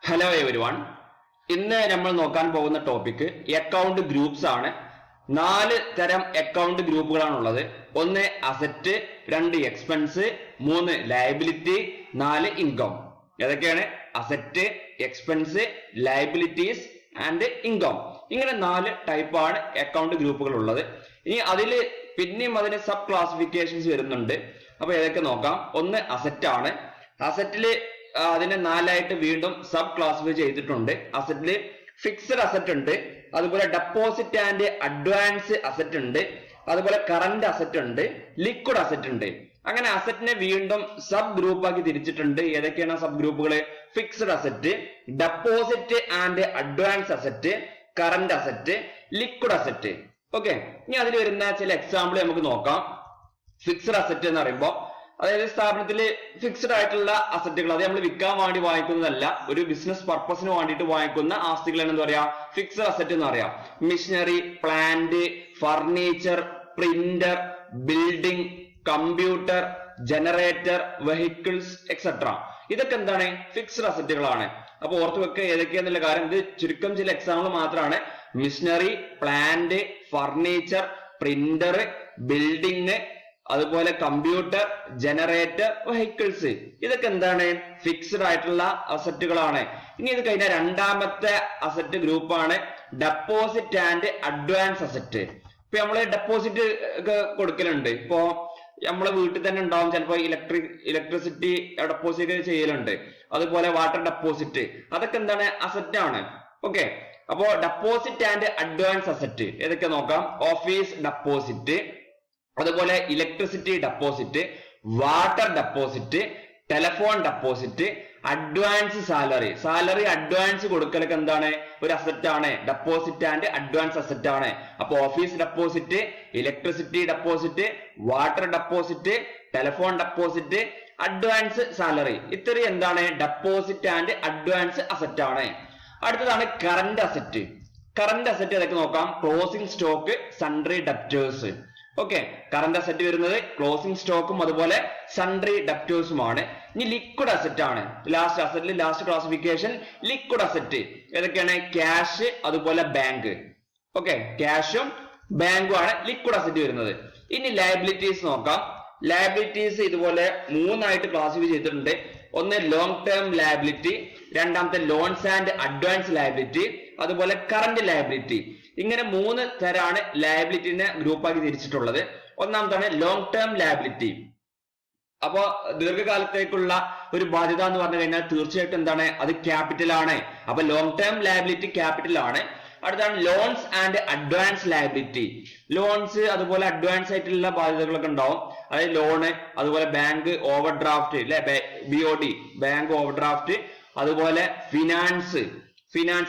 Hello everyone. ഇന്ന് നമ്മൾ നോക്കാൻ പോകുന്ന ടോപ്പിക് അക്കൗണ്ട് ഗ്രൂപ്പ്സ് ആണ്. 4 തരം അക്കൗണ്ട് ഗ്രൂപ്പുകളാണുള്ളത്. 1 അസറ്റ്, 2 എക്സ്പെൻസ്, 3 ലയബിലിറ്റി, 4 ഇൻകം. ഏതൊക്കെയാണ്? Asset, expense, liabilities and income. ഇങ്ങനെ 4 ടൈപ്പാണ് അക്കൗണ്ട് ഗ്രൂപ്പുകൾ ഉള്ളത്. ഇനി പിന്നെയും അതിന് സബ് ക്ലാസിഫിക്കേഷൻസ് വരുന്നുണ്ട്. അപ്പൊ ഏതൊക്കെ നോക്കാം. 1 അസറ്റ് ആണ്. അസറ്റില് അതിനെ 4ആയിട്ട് വീണ്ടും സബ് ക്ലാസിഫൈ ചെയ്തിട്ടുണ്ട്. അസറ്റില് ഫിക്സഡ് അസറ്റ് ഉണ്ട്, അതുപോലെ ഡെപ്പോസിറ്റ് ആൻഡ് അഡ്വാൻസ് അസറ്റ് ഉണ്ട്, അതുപോലെ കറന്റ് അസറ്റ് ഉണ്ട്, ലിക്വിഡ് അസറ്റ് ഉണ്ട്. അങ്ങനെ അസറ്റിനെ വീണ്ടും സബ് ഗ്രൂപ്പ് ആക്കി തിരിച്ചിട്ടുണ്ട്. ഏതൊക്കെയാണ് സബ് ഗ്രൂപ്പുകള്? Fixed asset, deposit and advance asset, current asset, liquid asset. Okay, ഇനി അതിൽ വരുന്ന ചില എക്സാമ്പിൾ നമുക്ക് നോക്കാം. ഫിക്സഡ് അസറ്റ് എന്ന് പറയുമ്പോൾ അതായത് സ്ഥാപനത്തിൽ ഫിക്സഡ് ആയിട്ടുള്ള അസറ്റുകൾ, അത് നമ്മൾ വിൽക്കാൻ വേണ്ടി വാങ്ങിക്കുന്നതല്ല, ഒരു ബിസിനസ് പർപ്പസിന് വേണ്ടിയിട്ട് വാങ്ങിക്കുന്ന ആസ്തികളാണ് എന്താ പറയാ? ഫിക്സഡ് അസറ്റ് എന്ന് പറയാം. Machinery, plant, furniture, printer, building, computer, generator, vehicles etcetera. ഇതൊക്കെ എന്താണ്? ഫിക്സഡ് അസറ്റുകളാണ്. അപ്പൊ ഓർത്തു വെക്കുക ഏതൊക്കെയാന്നുള്ള കാര്യം. ഇത് ചുരുക്കം ചില എക്സാമ്പിൾ മാത്രമാണ്. Machinery, plant, furniture, printer, building, അതുപോലെ കമ്പ്യൂട്ടർ, ജനറേറ്റർ, വെഹിക്കിൾസ്. ഇതൊക്കെ എന്താണ്? ഫിക്സഡ് ആയിട്ടുള്ള അസറ്റുകളാണ്. ഇനി ഇത് കഴിഞ്ഞാൽ രണ്ടാമത്തെ അസറ്റ് ഗ്രൂപ്പാണ് ഡെപ്പോസിറ്റ് ആൻഡ് അഡ്വാൻസ് അസറ്റ്. ഇപ്പൊ നമ്മള് ഡെപ്പോസിറ്റ് ഒക്കെ കൊടുക്കലുണ്ട്. ഇപ്പോ നമ്മളെ വീട്ടിൽ തന്നെ ഉണ്ടാവും ചിലപ്പോ ഇലക്ട്രിസിറ്റി ഡെപ്പോസിറ്റ് ചെയ്യലുണ്ട്, അതുപോലെ വാട്ടർ ഡെപ്പോസിറ്റ്. അതൊക്കെ എന്താണ്? അസറ്റ് ആണ്. ഓക്കെ, അപ്പോ ഡെപ്പോസിറ്റ് ആൻഡ് അഡ്വാൻസ് അസറ്റ് ഏതൊക്കെ നോക്കാം. ഓഫീസ് ഡെപ്പോസിറ്റ്, അതുപോലെ electricity deposit, water deposit, telephone deposit, advance salary advance കൊടുക്കലൊക്കെ എന്താണ്? ഒരു അസറ്റ് ആണ്. ഡെപ്പോസിറ്റ് ആൻഡ് അഡ്വാൻസ് അസറ്റ് ആണ്. അപ്പൊ office deposit, electricity deposit, water deposit, telephone deposit, advance salary, ഇത്രയും എന്താണ്? ഡെപ്പോസിറ്റ് ആൻഡ് അഡ്വാൻസ് അസറ്റ് ആണ്. അടുത്തതാണ് കറന്റ് അസറ്റ്. കറന്റ് അസറ്റ് ഏതൊക്കെ നോക്കാം. Closing stock, sundry debtors. Okay, current asset വരുന്നത് ക്ലോസിംഗ് സ്റ്റോക്കും അതുപോലെ സൺട്രി ഡെപ്റ്റേഴ്സുമാണ്. ഇനി ലിക്വിഡ് അസറ്റ് ആണ് ലാസ്റ്റ് ക്ലാസിഫിക്കേഷൻ. ലിക്വിഡ് അസറ്റ് ഏതൊക്കെയാണ്? ക്യാഷ്, അതുപോലെ ബാങ്ക്. ഓക്കെ, ക്യാഷും ബാങ്കും ആണ് ലിക്വിഡ് അസറ്റ് വരുന്നത്. ഇനി ലയബിലിറ്റീസ് നോക്കാം. ലയബിലിറ്റീസ് ഇതുപോലെ 3ആയിട്ട് ക്ലാസിഫൈ ചെയ്തിട്ടുണ്ട്. ഒന്ന് ലോങ് ടേം ലയബിലിറ്റി, രണ്ടാമത്തെ ലോൺസ് ആൻഡ് അഡ്വാൻസ് ലയബിലിറ്റി, അതുപോലെ കറന്റ് ലയബിലിറ്റി. ഇങ്ങനെ 3 തരാണ് ലയബിലിറ്റിനെ ഗ്രൂപ്പാക്കി തിരിച്ചിട്ടുള്ളത്. ഒന്നാമതാണ് ലോങ് ടേം ലയബിലിറ്റി. അപ്പോ ദീർഘകാലത്തേക്കുള്ള ഒരു ബാധ്യത എന്ന് പറഞ്ഞു കഴിഞ്ഞാൽ തീർച്ചയായിട്ടും എന്താണ്? അത് ക്യാപിറ്റൽ ആണ്. അപ്പൊ ലോങ് ടേം ലയബിലിറ്റി ക്യാപിറ്റൽ ആണ്. അടുത്താണ് loans and advance liability. Loans അതുപോലെ അഡ്വാൻസ് ആയിട്ടുള്ള ബാധ്യതകളൊക്കെ ഉണ്ടാവും. അതായത് ലോണ്, അതുപോലെ ബാങ്ക് ഓവർ ഡ്രാഫ്റ്റ് അല്ലെ, BOD ബാങ്ക് ഓവർ ഡ്രാഫ്റ്റ്, അതുപോലെ ഫിനാൻസ്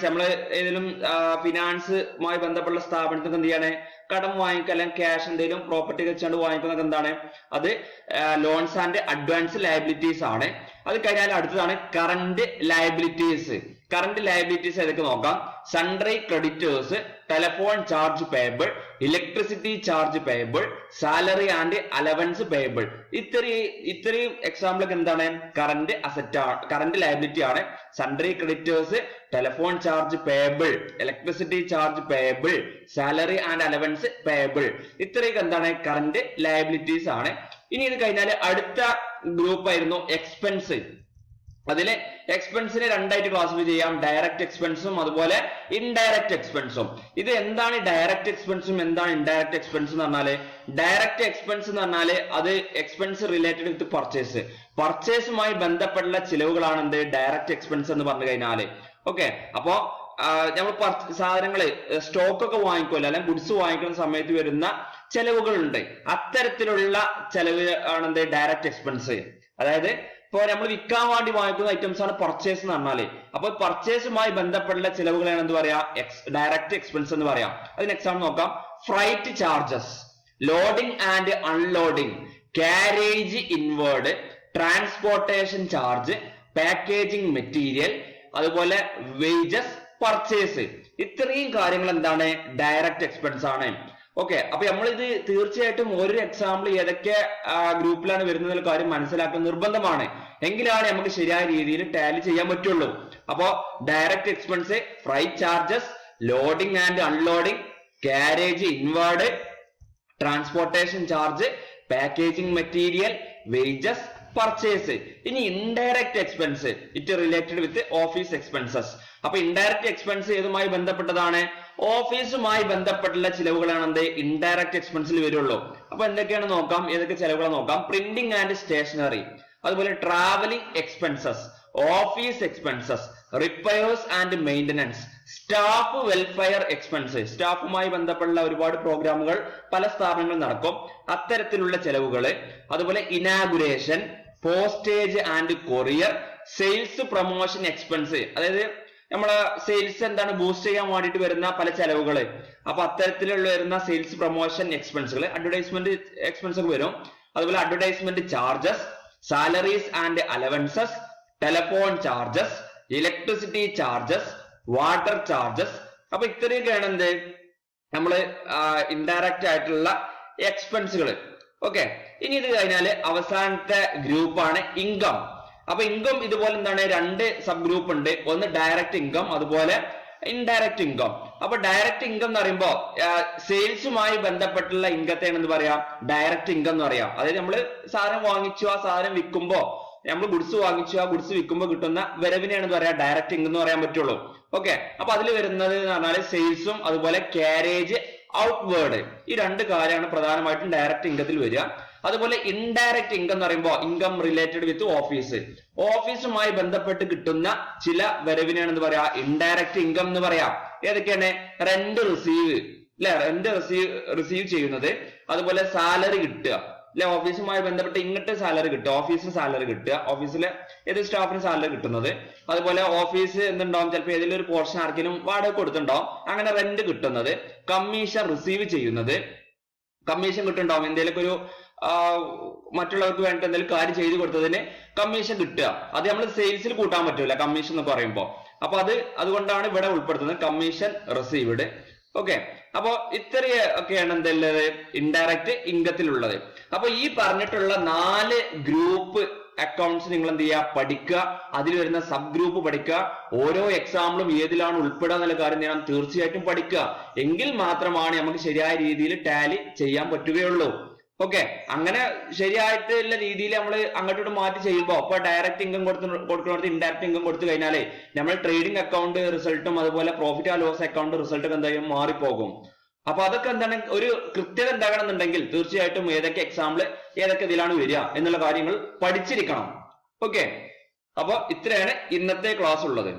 നമ്മൾ ഏതെങ്കിലും ഫിനാൻസുമായി ബന്ധപ്പെട്ട സ്ഥാപനത്തിന് എന്ത് ചെയ്യാണ്? കടം വാങ്ങിക്കുക, അല്ലെങ്കിൽ ക്യാഷ് എന്തെങ്കിലും പ്രോപ്പർട്ടി വെച്ചുകൊണ്ട് വാങ്ങിക്കുന്നത് എന്താണ്? അത് ലോൺസ് ആൻഡ് അഡ്വാൻസ് ലയബിലിറ്റീസ് ആണ്. അത് കഴിഞ്ഞാൽ അടുത്തതാണ് കറന്റ് ലയബിലിറ്റീസ്. കറന്റ് ലയബിലിറ്റീസ് ഏതൊക്കെ നോക്കാം. Sundry creditors, telephone charge payable, electricity charge payable, salary and allowance payable. ഇത്രയും എക്സാമ്പിൾ ഒക്കെ എന്താണ്? കറന്റ് അസറ്റ് ആണ്, കറന്റ് ലയബിലിറ്റി ആണ്. Sundry creditors, telephone charge payable, electricity charge payable, salary and allowance payable. ഇത്രയൊക്കെ എന്താണ്? Current liabilities ആണ്. ഇനി ഇത് കഴിഞ്ഞാൽ അടുത്ത ഗ്രൂപ്പ് ആയിരുന്നു എക്സ്പെൻസ്. അതില് എക്സ്പെൻസിനെ 2ആയിട്ട് ക്ലാസിഫൈ ചെയ്യാം. ഡയറക്റ്റ് എക്സ്പെൻസും അതുപോലെ ഇൻഡയറക്റ്റ് എക്സ്പെൻസും. ഇത് എന്താണ് ഡയറക്റ്റ് എക്സ്പെൻസും എന്താണ് ഇൻഡയറക്റ്റ് എക്സ്പെൻസ് എന്ന് പറഞ്ഞാല്? ഡയറക്റ്റ് എക്സ്പെൻസ് എന്ന് പറഞ്ഞാല് അത് എക്സ്പെൻസ് റിലേറ്റഡ് വിത്ത് പർച്ചേസുമായി ബന്ധപ്പെട്ടുള്ള ചിലവുകളാണ് എന്ത്? ഡയറക്റ്റ് എക്സ്പെൻസ് എന്ന് പറഞ്ഞു കഴിഞ്ഞാല്. ഓക്കെ, അപ്പോ നമ്മൾ സാധനങ്ങള് സ്റ്റോക്ക് ഒക്കെ വാങ്ങിക്കുമല്ലോ, അല്ലെങ്കിൽ ഗുഡ്സ് വാങ്ങിക്കുന്ന സമയത്ത് വരുന്ന ചെലവുകളുണ്ട്. അത്തരത്തിലുള്ള ചെലവ് ആണ് എന്ത്? Direct expense. അതായത് ഇപ്പൊ നമ്മൾ വിൽക്കാൻ വേണ്ടി വാങ്ങിക്കുന്ന ഐറ്റംസ് ആണ് പർച്ചേസ് എന്ന് പറഞ്ഞാല്. അപ്പൊ പർച്ചേസുമായി ബന്ധപ്പെട്ടുള്ള ചിലവുകളാണ് എന്ത് പറയാ? ഡയറക്റ്റ് എക്സ്പെൻസ് എന്ന് പറയാം. അതിന് എക്സാമ്പിൾ നോക്കാം. Freight charges, loading and unloading, carriage inward, transportation charge, packaging material, അതുപോലെ വേജസ്, പർച്ചേസ്. ഇത്രയും കാര്യങ്ങൾ എന്താണ്? ഡയറക്റ്റ് എക്സ്പെൻസ് ആണ്. ഓക്കെ, അപ്പൊ നമ്മളിത് തീർച്ചയായിട്ടും ഒരു എക്സാമ്പിൾ ഏതൊക്കെ ഗ്രൂപ്പിലാണ് വരുന്ന കാര്യം മനസ്സിലാക്കുന്നത് നിർബന്ധമാണ്. എങ്കിലാണ് നമുക്ക് ശരിയായ രീതിയിൽ ടാലി ചെയ്യാൻ പറ്റുള്ളൂ. അപ്പോ direct expense, freight charges, loading and unloading, carriage inward, transportation charge, packaging material, wages, purchase. ഇനി indirect expense, it related with office expenses. അപ്പൊ ഇൻഡയറക്റ്റ് എക്സ്പെൻസ് ഏതുമായി ബന്ധപ്പെട്ടതാണ്? ഓഫീസുമായി ബന്ധപ്പെട്ടുള്ള ചിലവുകളാണ് എന്ത് ഇൻഡയറക്റ്റ് എക്സ്പെൻസിൽ വരുള്ളൂ. അപ്പൊ എന്തൊക്കെയാണ് നോക്കാം, ഏതൊക്കെ ചിലവുകൾ നോക്കാം. പ്രിന്റിംഗ് ആൻഡ് സ്റ്റേഷനറി, അതുപോലെ travelling expenses, office expenses, repairs and maintenance, staff welfare expense. സ്റ്റാഫുമായി ബന്ധപ്പെട്ടുള്ള ഒരുപാട് പ്രോഗ്രാമുകൾ പല സ്ഥാപനങ്ങളിൽ നടക്കും, അത്തരത്തിലുള്ള ചെലവുകള്. അതുപോലെ inauguration, postage and courier, sales promotion expense, അതായത് നമ്മളെ സെയിൽസ് എന്താണ് ബൂസ്റ്റ് ചെയ്യാൻ വേണ്ടിയിട്ട് വരുന്ന പല ചെലവുകള്. അപ്പൊ അത്തരത്തിലുള്ള വരുന്ന സെയിൽസ് പ്രൊമോഷൻ എക്സ്പെൻസുകൾ, അഡ്വർടൈസ്മെന്റ് എക്സ്പെൻസ് ഒക്കെ വരും. അതുപോലെ advertisement charges, salaries and allowances, telephone charges, electricity charges, water charges. അപ്പൊ ഇത്രയൊക്കെയാണ് എന്ത് നമ്മള് ഇൻഡയറക്റ്റ് ആയിട്ടുള്ള എക്സ്പെൻസുകൾ. ഓക്കെ, ഇനി ഇത് കഴിഞ്ഞാല് അവസാനത്തെ ഗ്രൂപ്പാണ് ഇൻകം. അപ്പൊ ഇൻകം ഇതുപോലെ എന്താണ് രണ്ട് സബ് ഗ്രൂപ്പ് ഉണ്ട്. ഒന്ന് ഡയറക്റ്റ് ഇൻകം, അതുപോലെ ഇൻഡയറക്റ്റ് ഇൻകം. അപ്പൊ ഡയറക്റ്റ് ഇൻകം എന്ന് പറയുമ്പോ സെയിൽസുമായി ബന്ധപ്പെട്ടുള്ള ഇൻകത്തെയാണ് എന്ന് പറയാം ഡയറക്റ്റ് ഇൻകം എന്ന് പറയാം. അതായത് നമ്മള് സാധനം വാങ്ങിച്ചു, ആ സാധനം വിൽക്കുമ്പോ നമ്മൾ ഗുഡ്സ് വാങ്ങിച്ചു, ആ ഗുഡ്സ് വിൽക്കുമ്പോൾ കിട്ടുന്ന വരവിനെയാണ് പറയാ ഡയറക്റ്റ് ഇൻകം എന്ന് പറയാൻ പറ്റുള്ളൂ. ഓക്കെ, അപ്പൊ അതിൽ വരുന്നത് എന്ന് പറഞ്ഞാല് സെയിൽസും അതുപോലെ കാരേജ് ഔട്ട്വേർഡ്, ഈ രണ്ട് കാര്യമാണ് പ്രധാനമായിട്ടും ഡയറക്റ്റ് ഇൻകത്തിൽ വരിക. അതുപോലെ ഇൻഡയറക്റ്റ് ഇൻകം എന്ന് പറയുമ്പോൾ ഇൻകം റിലേറ്റഡ് വിത്ത് ഓഫീസ്, ഓഫീസുമായി ബന്ധപ്പെട്ട് കിട്ടുന്ന ചില വരവിനെയാണ് എന്ന് പറയാ ഇൻഡയറക്റ്റ് ഇൻകം എന്ന് പറയാം. ഏതൊക്കെയാണ്? റെന്റ് റിസീവ്, അല്ലെ, റെന്റ് റിസീവ് ചെയ്യുന്നത്, അതുപോലെ സാലറി കിട്ടുക, അല്ലെ, ഓഫീസുമായി ബന്ധപ്പെട്ട് ഇങ്ങോട്ട് സാലറി കിട്ടുക, ഓഫീസിന് സാലറി കിട്ടുക, ഓഫീസിലെ ഏത് സ്റ്റാഫിന് സാലറി കിട്ടുന്നത്, അതുപോലെ ഓഫീസ് എന്തുണ്ടാവും, ചിലപ്പോൾ ഏതെങ്കിലും ഒരു പോർഷൻ ആർക്കെങ്കിലും വാടക കൊടുത്തിട്ടുണ്ടാവും, അങ്ങനെ റെന്റ് കിട്ടുന്നത്, കമ്മീഷൻ റിസീവ് ചെയ്യുന്നത്, കമ്മീഷൻ കിട്ടുന്നുണ്ടാവും, എന്തെങ്കിലും ഒരു മറ്റുള്ളവർക്ക് വേണ്ടി എന്തെങ്കിലും കാര്യം ചെയ്തു കൊടുത്തതിന് കമ്മീഷൻ കിട്ടുക. അത് നമ്മൾ സെയിൽസിൽ കൂട്ടാൻ പറ്റൂല കമ്മീഷൻ എന്ന് പറയുമ്പോൾ. അപ്പൊ അതുകൊണ്ടാണ് ഇവിടെ ഉൾപ്പെടുത്തുന്നത് കമ്മീഷൻ റിസീവ്ഡ്. ഓക്കെ, അപ്പൊ ഇത്രയൊക്കെയാണ് എന്തുള്ളത് ഇൻഡയറക്റ്റ് ഇൻകത്തിലുള്ളത്. അപ്പൊ ഈ പറഞ്ഞിട്ടുള്ള 4 ഗ്രൂപ്പ് അക്കൗണ്ട്സ് നിങ്ങൾ എന്ത് ചെയ്യുക, പഠിക്കുക, അതിൽ വരുന്ന സബ് ഗ്രൂപ്പ് പഠിക്കുക, ഓരോ എക്സാമ്പിളും ഏതിലാണ് ഉൾപ്പെടുക എന്നുള്ള കാര്യം ഞാൻ തീർച്ചയായിട്ടും പഠിക്കുക. എങ്കിൽ മാത്രമാണ് നമുക്ക് ശരിയായ രീതിയിൽ ടാലി ചെയ്യാൻ പറ്റുകയുള്ളൂ. ഓക്കെ, അങ്ങനെ ശരിയായിട്ടുള്ള രീതിയിൽ നമ്മൾ അങ്ങോട്ടോട്ട് മാറ്റി ചെയ്യുമ്പോൾ ഇപ്പൊ ഡയറക്റ്റ് ഇൻകം കൊടുക്കുന്നിടത്ത് ഇൻഡയറക്റ്റ് ഇൻകം കൊടുത്തു കഴിഞ്ഞാലേ നമ്മൾ ട്രേഡിംഗ് അക്കൗണ്ട് റിസൾട്ടും അതുപോലെ പ്രോഫിറ്റ് ആൻഡ് ലോസ് അക്കൗണ്ട് റിസൾട്ടും എന്തായാലും മാറിപ്പോകും. അപ്പൊ അതൊക്കെ എന്താണ് ഒരു കൃത്യത ഉണ്ടാകണം എന്നുണ്ടെങ്കിൽ തീർച്ചയായിട്ടും ഏതൊക്കെ എക്സാമ്പിൾ ഏതൊക്കെ ഇതിലാണ് വരിക എന്നുള്ള കാര്യങ്ങൾ പഠിച്ചിരിക്കണം. ഓക്കെ, അപ്പൊ ഇത്രയാണ് ഇന്നത്തെ ക്ലാസ് ഉള്ളത്.